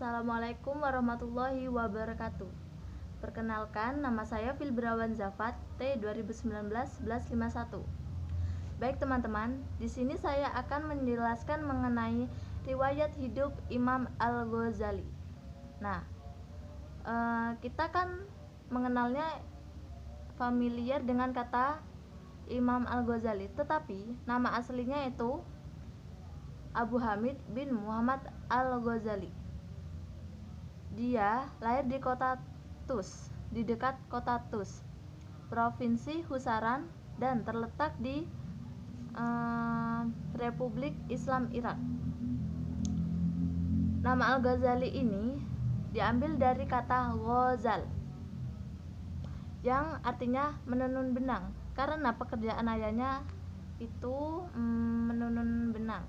Assalamualaikum warahmatullahi wabarakatuh. Perkenalkan, nama saya Filbrawan Zafat, T 2019-1151. Baik teman-teman, di sini saya akan menjelaskan mengenai riwayat hidup Imam Al-Ghazali. Nah, kita kan mengenalnya familiar dengan kata Imam Al-Ghazali, tetapi nama aslinya itu Abu Hamid bin Muhammad Al-Ghazali. Dia lahir di kota Tus, di dekat kota Tus, Provinsi Husaran, dan terletak di Republik Islam Irak. Nama Al-Ghazali ini diambil dari kata ghazal, yang artinya menenun benang, karena pekerjaan ayahnya itu menenun benang.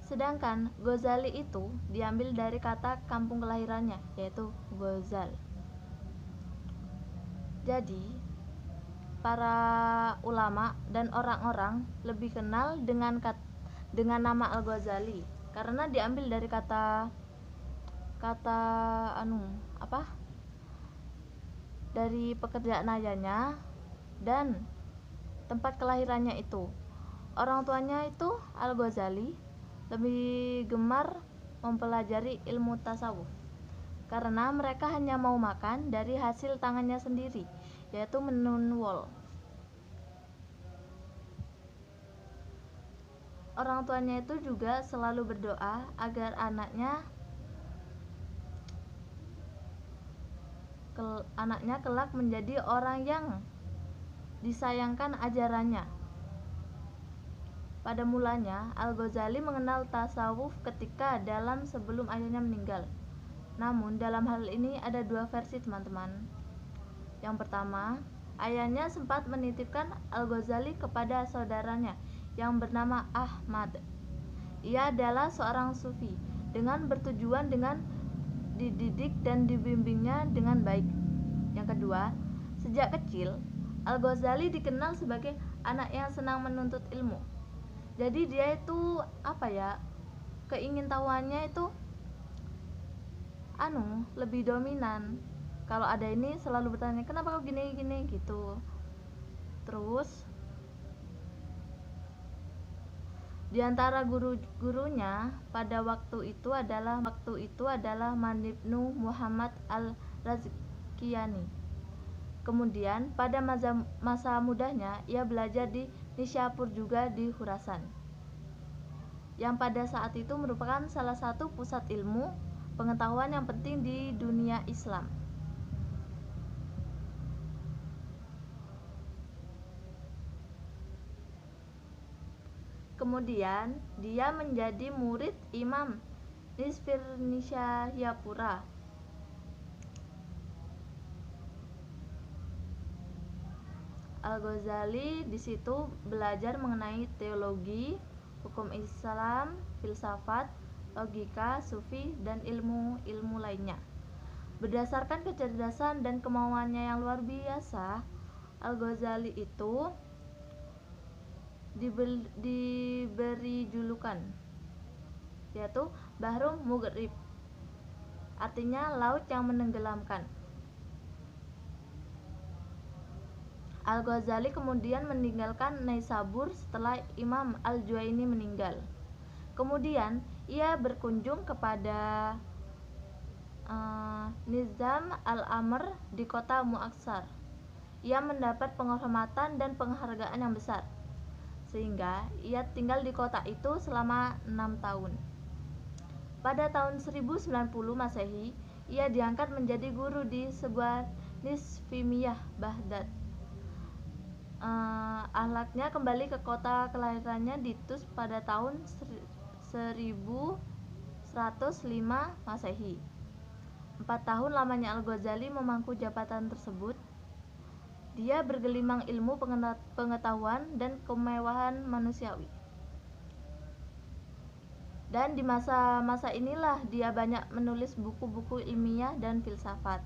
Sedangkan Ghazali itu diambil dari kata kampung kelahirannya, yaitu Ghazal. Jadi, para ulama dan orang-orang lebih kenal dengan nama Al-Ghazali karena diambil dari kata dari pekerjaan ayahnya dan tempat kelahirannya itu. Orang tuanya itu Al-Ghazali lebih gemar mempelajari ilmu tasawuf karena mereka hanya mau makan dari hasil tangannya sendiri, yaitu menenun wol. Orang tuanya itu juga selalu berdoa agar anaknya kelak menjadi orang yang disayangkan ajarannya. Pada mulanya, Al-Ghazali mengenal tasawuf ketika sebelum ayahnya meninggal. Namun, dalam hal ini ada dua versi, teman-teman. Yang pertama, ayahnya sempat menitipkan Al-Ghazali kepada saudaranya yang bernama Ahmad. Ia adalah seorang sufi dengan bertujuan dengan dididik dan dibimbingnya dengan baik. Yang kedua, sejak kecil, Al-Ghazali dikenal sebagai anak yang senang menuntut ilmu. Jadi dia itu keingintahuannya itu lebih dominan. Kalau ada ini selalu bertanya, kenapa kau gini gitu. Terus di antara guru-gurunya pada waktu itu adalah Manibnu Muhammad Al-Razkiani. Kemudian pada masa mudanya ia belajar di Nishapur juga di Khurasan, yang pada saat itu merupakan salah satu pusat ilmu pengetahuan yang penting di dunia Islam. Kemudian dia menjadi murid Imam Nisfirnishahyapura. Al-Ghazali di situ belajar mengenai teologi, hukum Islam, filsafat, logika, sufi, dan ilmu-ilmu lainnya. Berdasarkan kecerdasan dan kemauannya yang luar biasa, Al-Ghazali itu diberi julukan, yaitu Bahrul Mughrib, artinya laut yang menenggelamkan. Al-Ghazali kemudian meninggalkan Naisabur setelah Imam Al-Juwaini meninggal. Kemudian ia berkunjung kepada Nizam Al-Amr di kota Muassar. Ia mendapat penghormatan dan penghargaan yang besar, sehingga ia tinggal di kota itu selama 6 tahun. Pada tahun 1090 Masehi, ia diangkat menjadi guru di sebuah Nisfimiyah Baghdad. Ahlaknya kembali ke kota kelahirannya di Tus pada tahun 1105 Masehi. 4 tahun lamanya Al-Ghazali memangku jabatan tersebut. Dia bergelimang ilmu pengetahuan dan kemewahan manusiawi. Dan di masa-masa inilah dia banyak menulis buku-buku ilmiah dan filsafat.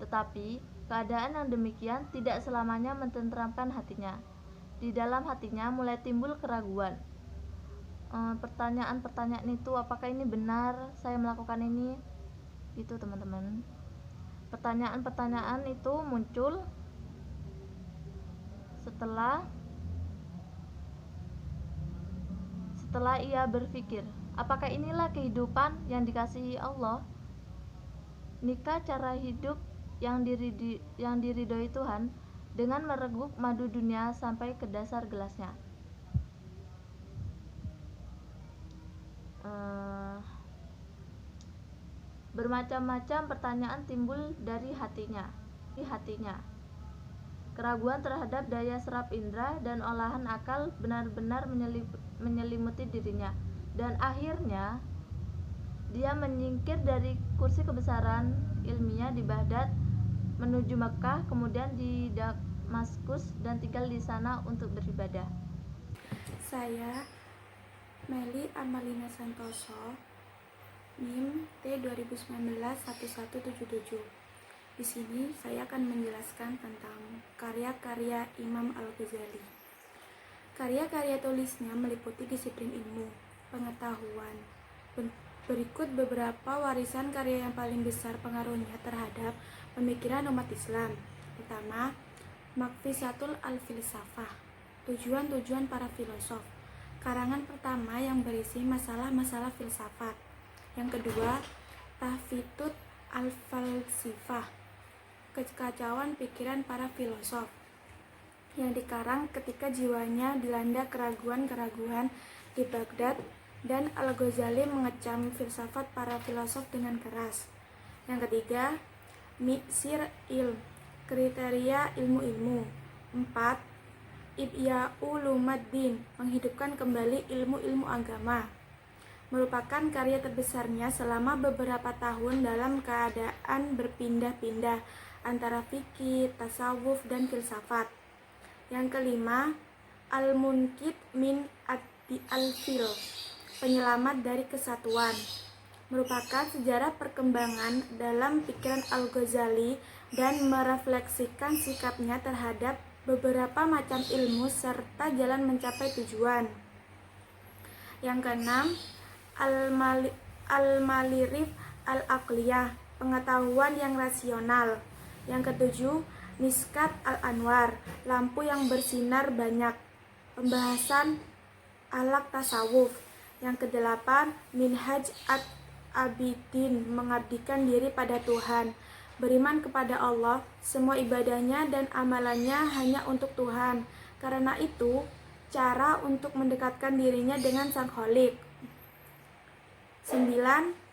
Tetapi keadaan yang demikian tidak selamanya mententeramkan hatinya. di dalam hatinya mulai timbul keraguan. Pertanyaan-pertanyaan itu, apakah ini benar saya melakukan ini? Itu teman-teman. Pertanyaan-pertanyaan itu muncul setelah ia berpikir, apakah inilah kehidupan yang dikasihi Allah? Nikah cara hidup yang diridhoi Tuhan dengan mereguk madu dunia sampai ke dasar gelasnya. Bermacam-macam pertanyaan timbul dari hatinya. Keraguan terhadap daya serap indera dan olahan akal benar-benar menyelimuti dirinya, dan akhirnya dia menyingkir dari kursi kebesaran ilmiah di Baghdad menuju Mekah, kemudian di Damaskus, dan tinggal di sana untuk beribadah. Saya Meli Amalina Santoso, NIM T2019-1177. Di sini saya akan menjelaskan tentang karya-karya Imam Al-Ghazali. Karya-karya tulisnya meliputi disiplin ilmu, pengetahuan. Berikut beberapa warisan karya yang paling besar pengaruhnya terhadap pemikiran umat Islam. Pertama, Maqfisatul Al-Filsafah, tujuan-tujuan para filosof. Karangan pertama yang berisi masalah-masalah filsafat. Yang kedua, Tahfitut Al-Falsifah, kekacauan pikiran para filosof, yang dikarang ketika jiwanya dilanda keraguan-keraguan di Baghdad, dan Al-Ghazali mengecam filsafat para filosof dengan keras. Yang ketiga, Mi'sir Ilm, kriteria ilmu-ilmu. 4. Ihya Ulumuddin, menghidupkan kembali ilmu-ilmu agama, merupakan karya terbesarnya selama beberapa tahun dalam keadaan berpindah-pindah antara fikih, tasawuf, dan filsafat. Yang kelima, Al-Munqidh min Al-Fil, penyelamat dari kesatuan, merupakan sejarah perkembangan dalam pikiran Al-Ghazali dan merefleksikan sikapnya terhadap beberapa macam ilmu serta jalan mencapai tujuan. Yang keenam, Al-Malirif Al-Aqliyah, pengetahuan yang rasional. Yang ketujuh, Miskat Al-Anwar, lampu yang bersinar banyak, pembahasan alaq tasawuf. Yang kedelapan, Minhaj Abidin, mengabdikan diri pada Tuhan, beriman kepada Allah, semua ibadahnya dan amalannya hanya untuk Tuhan. Karena itu, cara untuk mendekatkan dirinya dengan Sang Khalik. 9.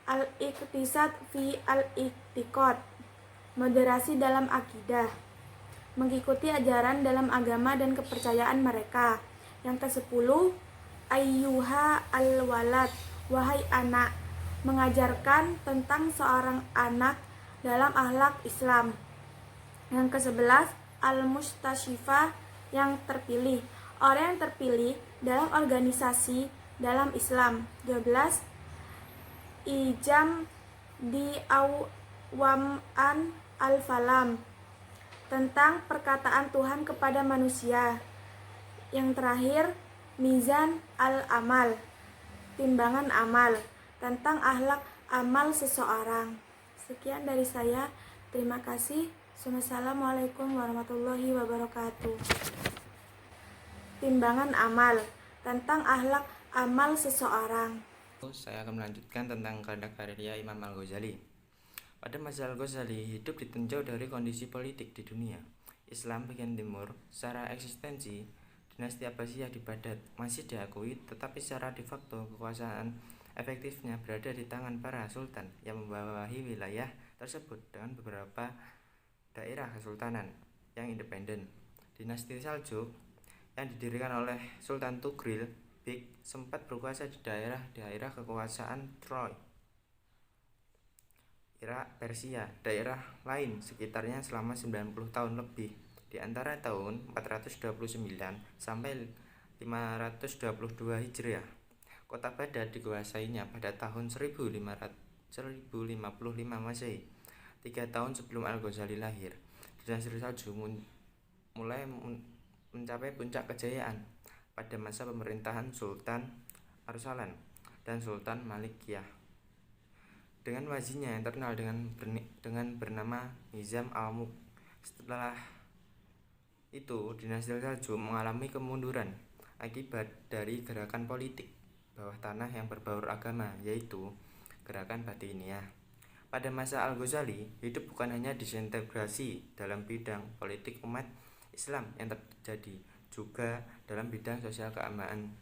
Al-Iqtisad fi Al-Iqtiqad, moderasi dalam akidah, mengikuti ajaran dalam agama dan kepercayaan mereka. Yang ke-10, Ayyuha al-walad, wahai anak, mengajarkan tentang seorang anak dalam akhlak Islam. Yang ke-11, Al-Mustasyifa, yang terpilih, orang yang terpilih dalam organisasi dalam Islam. 12. Ijam di Awam'an Al-Falam, tentang perkataan Tuhan kepada manusia. Yang terakhir, Mizan Al-Amal, timbangan amal, tentang akhlak amal seseorang. Sekian dari saya, terima kasih. Wassalamualaikum warahmatullahi wabarakatuh. Timbangan amal, tentang akhlak amal seseorang. Saya akan melanjutkan tentang karya-karya Imam Al-Ghazali. Pada masa Al-Ghazali hidup ditinjau dari kondisi politik di dunia Islam bagian timur. Secara eksistensi, dinasti Abbasiyah di Baghdad masih diakui, tetapi secara de facto kekuasaan efektifnya berada di tangan para sultan yang membawahi wilayah tersebut dengan beberapa daerah kesultanan yang independen. Dinasti Saljuk yang didirikan oleh Sultan Tugril Beg sempat berkuasa di daerah kekuasaan Troy, Irak, Persia, daerah lain sekitarnya selama 90 tahun lebih, di antara tahun 429 sampai 522 Hijriah. Kota Baghdad dikuasainya pada tahun 1055 Masehi, 3 tahun sebelum Al-Ghazali lahir. Dinasti Saljuk mulai mencapai puncak kejayaan pada masa pemerintahan Sultan Arsalan dan Sultan Malikiyah. Dengan wazinya yang terkenal dengan bernama Nizam al-Mulk. Setelah itu, dinasti Seljuk mengalami kemunduran akibat dari gerakan politik bawah tanah yang berbaur agama, yaitu gerakan Batiniyah. Pada masa Al-Ghazali, hidup bukan hanya disintegrasi dalam bidang politik umat Islam yang terjadi, juga dalam bidang sosial keagamaan.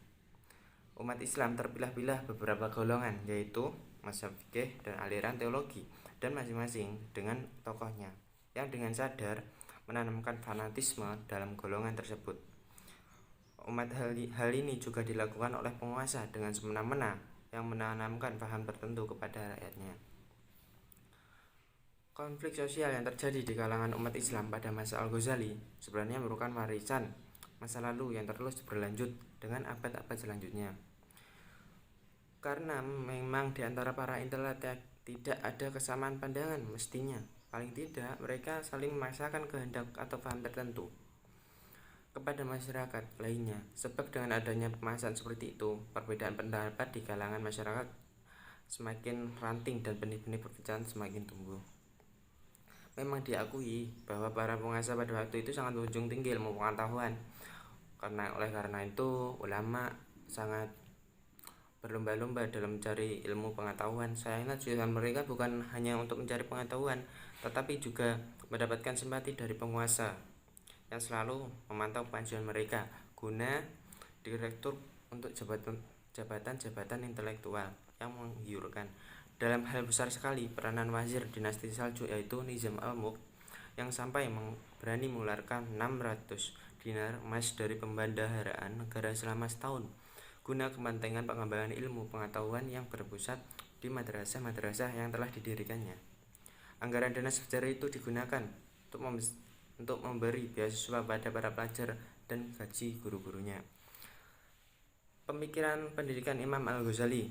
Umat Islam terpilah-pilah beberapa golongan, yaitu mazhab fikih dan aliran teologi, dan masing-masing dengan tokohnya, yang dengan sadar menanamkan fanatisme dalam golongan tersebut. Hal ini juga dilakukan oleh penguasa dengan semena-mena yang menanamkan paham tertentu kepada rakyatnya. Konflik sosial yang terjadi di kalangan umat Islam pada masa Al-Ghazali sebenarnya merupakan warisan masa lalu yang terus berlanjut dengan abad-abad selanjutnya. Karena memang di antara para intelektual tidak ada kesamaan pandangan mestinya. Paling tidak mereka saling memaksakan kehendak atau paham tertentu kepada masyarakat lainnya. Sebab dengan adanya pemasaran seperti itu, perbedaan pendapat di kalangan masyarakat semakin ranting dan benih-benih perpecahan semakin tumbuh. Memang diakui bahwa para penguasa pada waktu itu sangat menjunjung tinggi ilmu pengetahuan. Oleh karena itu, ulama sangat berlomba-lomba dalam mencari ilmu pengetahuan. Sayangnya tujuan mereka bukan hanya untuk mencari pengetahuan, tetapi juga mendapatkan simpati dari penguasa yang selalu memantau kemajuan mereka guna direktur untuk jabatan-jabatan intelektual yang menggiurkan. Dalam hal besar sekali peranan wazir dinasti Seljuk, yaitu Nizam al-Mulk, yang sampai berani mengeluarkan 600 dinar emas dari pembendaharaan negara selama setahun guna kepentingan pengembangan ilmu pengetahuan yang berpusat di madrasah-madrasah yang telah didirikannya. Anggaran dana sebesar itu digunakan untuk memberi beasiswa pada para pelajar dan gaji guru-gurunya. Pemikiran pendidikan Imam Al-Ghazali.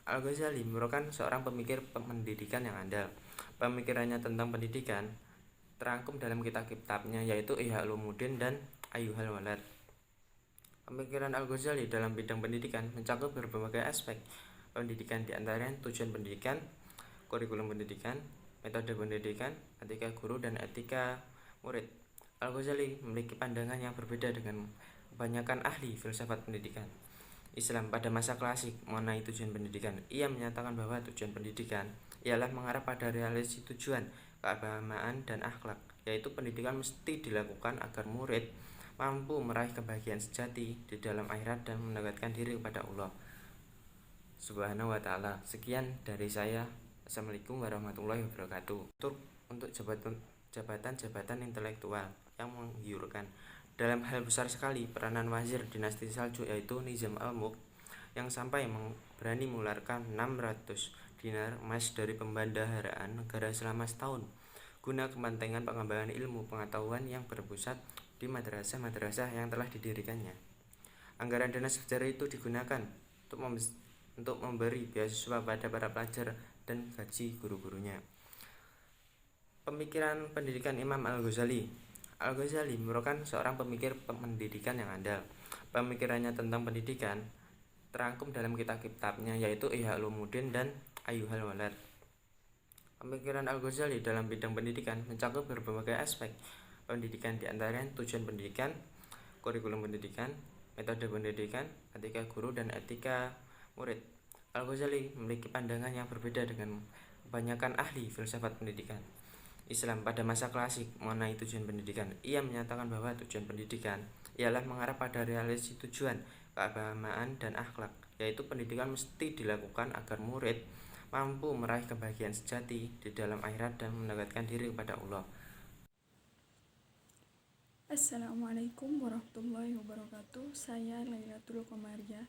Al-Ghazali merupakan seorang pemikir pendidikan yang andal. Pemikirannya tentang pendidikan terangkum dalam kitab-kitabnya, yaitu Ihya Ulumuddin dan Ayyuhal Walad. Pemikiran Al-Ghazali dalam bidang pendidikan mencakup berbagai aspek pendidikan, di antaranya tujuan pendidikan, kurikulum pendidikan, metode pendidikan, etika guru, dan etika murid. Al-Ghazali memiliki pandangan yang berbeda dengan kebanyakan ahli filsafat pendidikan Islam pada masa klasik mengenai tujuan pendidikan. Ia menyatakan bahwa tujuan pendidikan ialah mengarah pada realisasi tujuan keagamaan dan akhlak, yaitu pendidikan mesti dilakukan agar murid mampu meraih kebahagiaan sejati di dalam akhirat dan mendekatkan diri kepada Allah Subhanahu wa ta'ala. Sekian dari saya. Assalamualaikum warahmatullahi wabarakatuh. Untuk jabatan-jabatan intelektual yang menggiurkan. Dalam hal besar sekali peranan wazir dinasti Seljuk, yaitu Nizam al-Mulk, yang sampai berani mengeluarkan 600 dinar emas dari pembendaharaan negara selama setahun guna kepentingan pengembangan ilmu pengetahuan yang berpusat di madrasah-madrasah yang telah didirikannya. Anggaran dana sebesar itu digunakan untuk memberi beasiswa pada para pelajar dan gaji guru-gurunya. Pemikiran pendidikan Imam Al-Ghazali. Al-Ghazali merupakan seorang pemikir pendidikan yang andal. Pemikirannya tentang pendidikan terangkum dalam kitab-kitabnya, yaitu Ihya Ulumuddin dan Ayyuhal Walad. Pemikiran Al-Ghazali dalam bidang pendidikan mencakup berbagai aspek pendidikan, di antaranya tujuan pendidikan, kurikulum pendidikan, metode pendidikan, etika guru, dan etika murid. Al-Ghazali memiliki pandangan yang berbeda dengan kebanyakan ahli filsafat pendidikan Islam pada masa klasik mengenai tujuan pendidikan. Ia menyatakan bahwa tujuan pendidikan ialah mengarah pada realisasi tujuan keagamaan dan akhlak, yaitu pendidikan mesti dilakukan agar murid mampu meraih kebahagiaan sejati di dalam akhirat dan mendekatkan diri kepada Allah. Assalamualaikum warahmatullahi wabarakatuh. Saya Lailatul Qomariah.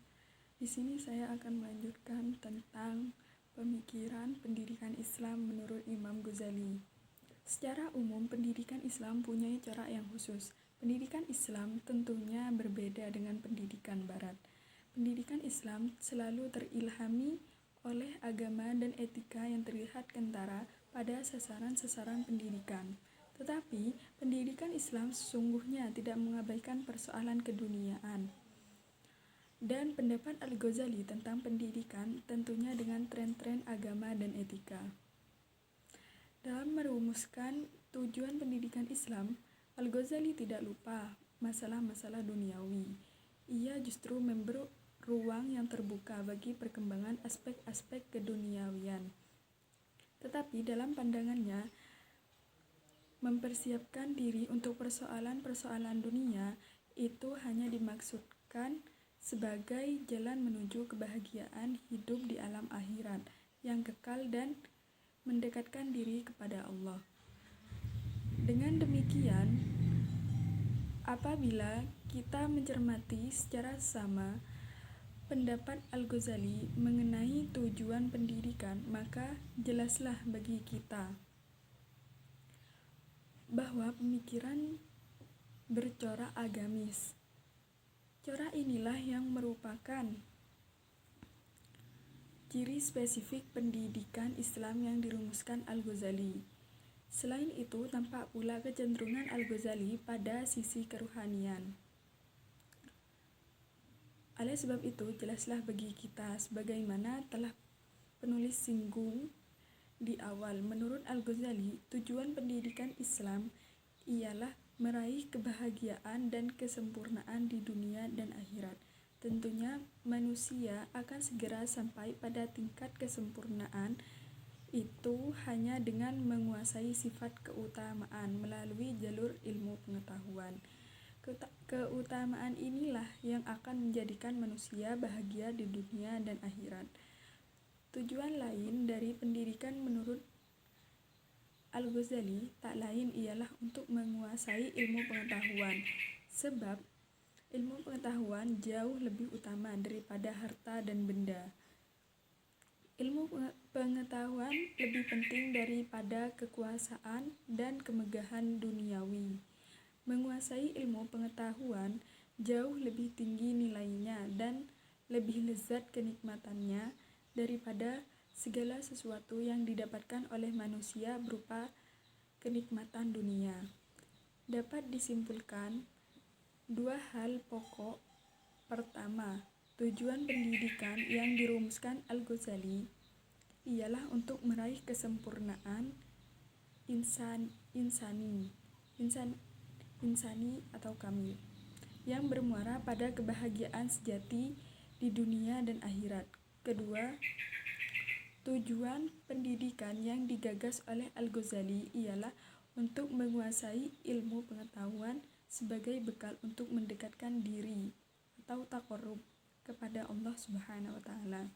Di sini saya akan melanjutkan tentang pemikiran pendidikan Islam menurut Imam Ghazali. Secara umum, pendidikan Islam punya corak yang khusus. Pendidikan Islam tentunya berbeda dengan pendidikan Barat. Pendidikan Islam selalu terilhami oleh agama dan etika yang terlihat kentara pada sasaran-sasaran pendidikan. Tetapi pendidikan Islam sesungguhnya tidak mengabaikan persoalan keduniaan. Dan pendapat Al-Ghazali tentang pendidikan tentunya dengan tren-tren agama dan etika. Dalam merumuskan tujuan pendidikan Islam, Al-Ghazali tidak lupa masalah-masalah duniawi. Ia justru memberi ruang yang terbuka bagi perkembangan aspek-aspek keduniawian. Tetapi dalam pandangannya, mempersiapkan diri untuk persoalan-persoalan dunia itu hanya dimaksudkan sebagai jalan menuju kebahagiaan hidup di alam akhirat yang kekal dan mendekatkan diri kepada Allah. Dengan demikian, apabila kita mencermati secara sama pendapat Al-Ghazali mengenai tujuan pendidikan, maka jelaslah bagi kita bahwa pemikiran bercorak agamis. Corak inilah yang merupakan ciri spesifik pendidikan Islam yang dirumuskan Al-Ghazali. Selain itu, tampak pula kecenderungan Al-Ghazali pada sisi keruhanian. Oleh sebab itu, jelaslah bagi kita sebagaimana telah penulis singgung di awal. Menurut Al-Ghazali, tujuan pendidikan Islam ialah meraih kebahagiaan dan kesempurnaan di dunia dan akhirat. Tentunya manusia akan segera sampai pada tingkat kesempurnaan itu hanya dengan menguasai sifat keutamaan melalui jalur ilmu pengetahuan. Keutamaan inilah yang akan menjadikan manusia bahagia di dunia dan akhirat. Tujuan lain dari pendidikan menurut Al-Ghazali tak lain ialah untuk menguasai ilmu pengetahuan, sebab ilmu pengetahuan jauh lebih utama daripada harta dan benda. Ilmu pengetahuan lebih penting daripada kekuasaan dan kemegahan duniawi. Menguasai ilmu pengetahuan jauh lebih tinggi nilainya dan lebih lezat kenikmatannya daripada segala sesuatu yang didapatkan oleh manusia berupa kenikmatan dunia. Dapat disimpulkan dua hal pokok. Pertama, tujuan pendidikan yang dirumuskan Al-Ghazali ialah untuk meraih kesempurnaan insani atau kamil yang bermuara pada kebahagiaan sejati di dunia dan akhirat. Kedua, tujuan pendidikan yang digagas oleh Al-Ghazali ialah untuk menguasai ilmu pengetahuan sebagai bekal untuk mendekatkan diri atau taqarrub kepada Allah Subhanahu wa taala.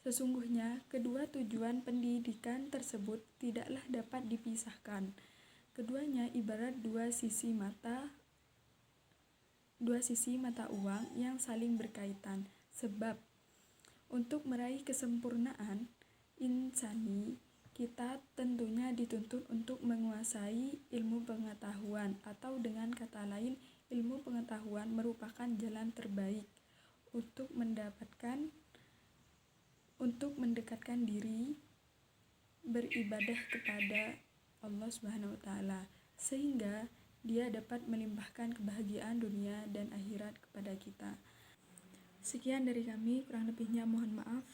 Sesungguhnya kedua tujuan pendidikan tersebut tidaklah dapat dipisahkan. Keduanya ibarat dua sisi mata uang yang saling berkaitan, sebab untuk meraih kesempurnaan insani, kita tentunya dituntut untuk menguasai ilmu pengetahuan, atau dengan kata lain, ilmu pengetahuan merupakan jalan terbaik untuk mendekatkan diri beribadah kepada Allah Subhanahu wa taala, sehingga dia dapat melimpahkan kebahagiaan dunia dan akhirat kepada kita. Sekian dari kami, kurang lebihnya mohon maaf.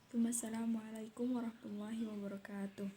Wassalamualaikum warahmatullahi wabarakatuh.